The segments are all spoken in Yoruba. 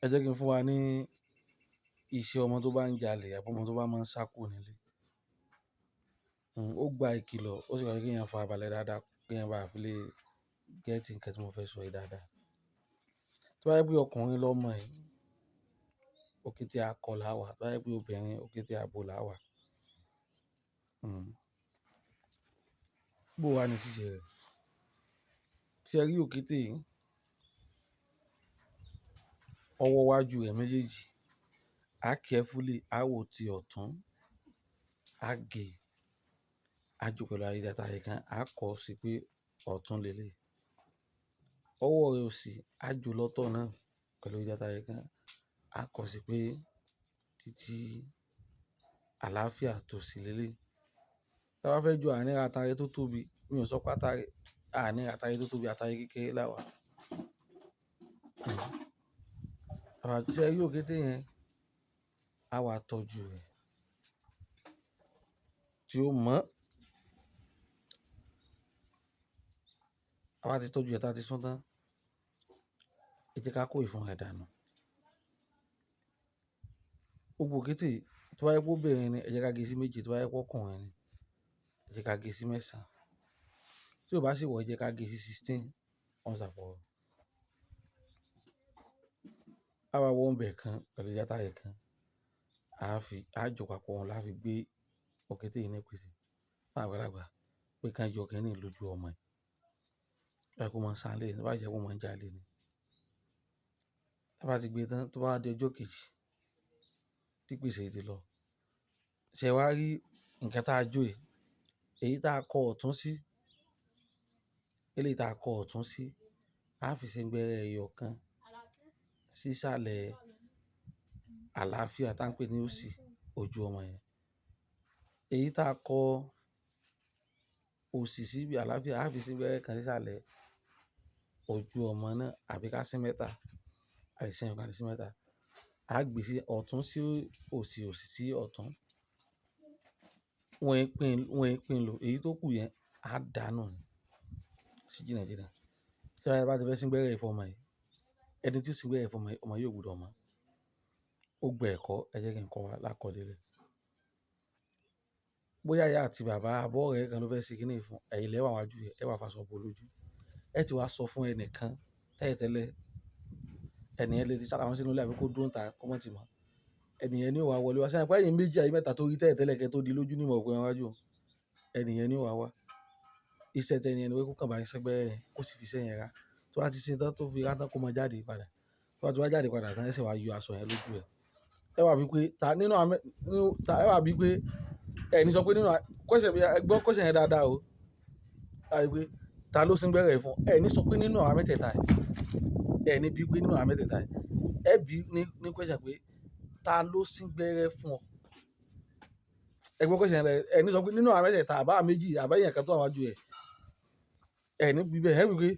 ẹ jẹ́ kí n fún wa ní iṣẹ́ ọmọ tó bá ń jalè àbí ọmọ tó bá máa ń sá kúrò nílé. Ó gba ìkìlọ̀, ó sì yẹ kí èèyàn farabalẹ̀ dáadáa kí èèyàn bá fi lè gẹ́tì nǹkan tí mo fẹ́ sọ yìí dáadáa. Tó bá yẹ pé ọkùnrin lọ́mọ yìí, òkété akọ là wà. Tó bá yẹ pé obìnrin, òkété abo là wà. Bó wà ní ṣíṣe rẹ̀? Ṣé ẹ rí òkété yìí? Ọwọ́ iwájú ẹ̀ méjèèjì, a carefully, a wò ti ọ̀tún, a gé, a jó pẹ̀lú ayédáta yìí kan, a kọ̀ sí pé ọ̀tún lélẹ̀. Ọwọ́ rẹ̀ òsì, a jó lọ́tọ̀ náà pẹ̀lú ayédáta yìí kan, a kọ̀ sí pé títí àlàáfíà tòsì lélẹ̀. Tí a bá fẹ́ jó àní atare tó tóbi, mi ò sọ pé àní atare tó tóbi, atare kékeré là wà. Ṣé ẹ rí òkété yẹn? A wà tọ́jú rẹ̀ tí ó mọ́. A bá ti tọ́jú ẹ̀ tí a ti sún tán, ẹ jẹ́ ká kó ìfun rẹ̀ dànù. Gbogbo òkété tó bá yẹ pé obìnrin ni, ẹ jẹ́ ká gé sí méje. Tó bá yẹ pé ọkùnrin ni, ẹ jẹ́ ká gé sí mẹ́sàn-án. Tí ó bá sì wọ̀, ẹ jẹ́ ká gé sí 16 once and for all. A wá wọ́n bẹ̀ kan pẹ̀lú ayédáta yìí kan, a jó papọ̀ wọn láti gbé òkété yìí ní ìpèsè fún àgbàlagbà pé ká yọ kínní lójú ọmọ yìí. Báyìí kó máa sálé ní, bá jẹ́ kó máa jalè ni. Tí a bá ti gbé tán, tó bá di ọjọ́ kejì tí ìpèsè yìí ti lọ, ṣé ẹ wá rí nǹkan tá a jó yìí? Èyí tá a kọ ọ̀tún sí, eléyìí tá a kọ ọ̀tún sí, a fi sí gbẹ́rẹ́ ẹyọ kan sí ìsàlẹ̀ àlàáfíà tá ń pè ní òsì ojú ọmọ yẹn. Èyí tá a kọ òsì sí ibi àlàáfíà, a fi sí gbẹ́rẹ́ kan sí ìsàlẹ̀ ojú ọmọ náà àbí ká sí mẹ́ta, àìsí ẹ̀yọ̀ kan sí mẹ́ta. A gbé sí ọ̀tún sí òsì, òsì sí ọ̀tún. Wọ́n ń pín lò. Èyí tó kù yẹn, a dànù sí jìnnàjìnnà. Tí a bá ti fẹ́ sí gbẹ́rẹ́ ìfọ̀ ọmọ yìí, ẹni tí ó sì gbẹ́rẹ́ ìfọ̀ ọmọ yìí, ọmọ yìí ò gbọdọ̀ mọ̀. Ó gba ẹ̀kọ́, ẹ jẹ́ kí n kọ́ wa lákọ̀ọ́lẹ̀ rẹ̀. Bóyá ìyá àti bàbá àbọ̀ ọ̀rẹ́ kan ló fẹ́ ṣe kínní fún, ẹ̀yin lẹ́wà wájú ẹ, ẹ wà fàṣọ bò lójú. Ẹ ti wá sọ fún ẹni kan tẹ́lẹ̀tẹ́lẹ̀, ẹni yẹn lè ti sá àwọn sínú ilé àbí kó dúró níta kó má ti mọ̀. Ẹni yẹn ni ó wá wọlé wá. Ṣé àpá ẹ̀yin méjì àbí mẹ́ta tó rí tẹ́lẹ̀tẹ́lẹ̀ kí ẹ tó di lójú ní ìmọ̀ òpin wájú? Ẹni yẹn ni ó wá wá. Iṣẹ́ tẹ ẹni yẹn ni wípé kó kàn bá yín ṣẹ́gbẹ́ yẹn, kó sì fi iṣẹ́ yẹn rà. Tó bá ti ṣe tán tó fi rà tán kó máa jáde padà. Tó bá ti wá jáde padà tán, ẹ sì wá yọ aṣọ yẹn lójú ẹ. Ẹ wá bí pé ẹ wá bí pé ẹni sọ pé nínú question bí ẹ gbọ́ question yẹn dáadáa o. Ẹ wá bí pé ta ló sín gbẹ́rẹ́ fún? Ẹni sọ pé nínú àwọn mẹ́tẹ̀ẹ̀ta yìí. Ẹni bí pé nínú àwọn mẹ́tẹ̀ẹ̀ta yìí. Ẹ bí ní question pé ta ló sín gbẹ́rẹ́ fún ọ? Ẹ gbọ́ question yẹn lẹ. Ẹni sọ pé nínú àwọn mẹ́tẹ̀ẹ̀ta àbá méjì àbá èèyàn kan tó wà wájú ẹ. Ẹni bí bẹ́ẹ̀, ẹ wí pé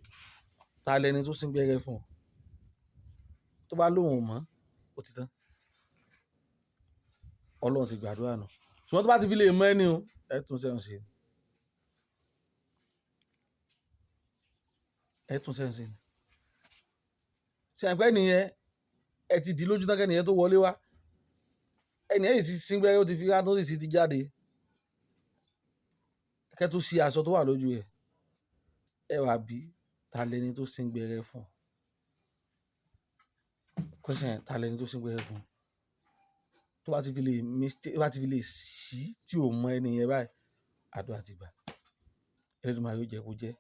ta lẹni tó sín gbẹ́rẹ́ fún ọ? Tó bá lóhùn ò mọ̀, ó ti tán. Ọlọ́run ti gbàdúrà nù. Ṣùgbọ́n tó bá ti fi lè mọ̀ ẹni o, ẹ tún ṣẹ́yún ṣe. Ẹ tún ṣẹ́yún ṣe. Ṣé àpá ẹni yẹn, ẹ ti di lójú tán kí ẹni yẹn tó wọlé wá. Ẹni yẹn sì ti sín gbẹ́rẹ́, ó ti fi rà tán, ó sì ti jáde. Kẹ́ tó ṣí aṣọ tó wà lójú ẹ. Ẹ wá bí ta lẹni tó sín gbẹ́rẹ́ fún ọ? Question yẹn, ta lẹni tó sín gbẹ́rẹ́ fún ọ? Tó bá ti fi lè tó bá ti fi lè ṣí tí ò mọ̀ ẹni yẹn báyìí, àdúrà ti gbà. Elédùmarè yóò jẹ́ kó jẹ́.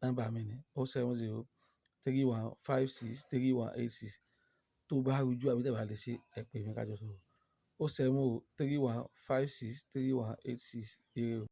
Nọ́mbà mi ni 070 31 56 31 86. Tó bá rújú àbí tẹ́ bá lè ṣe, ẹ pè mí ká jọ sọ̀rọ̀. 070 31 56 31 86.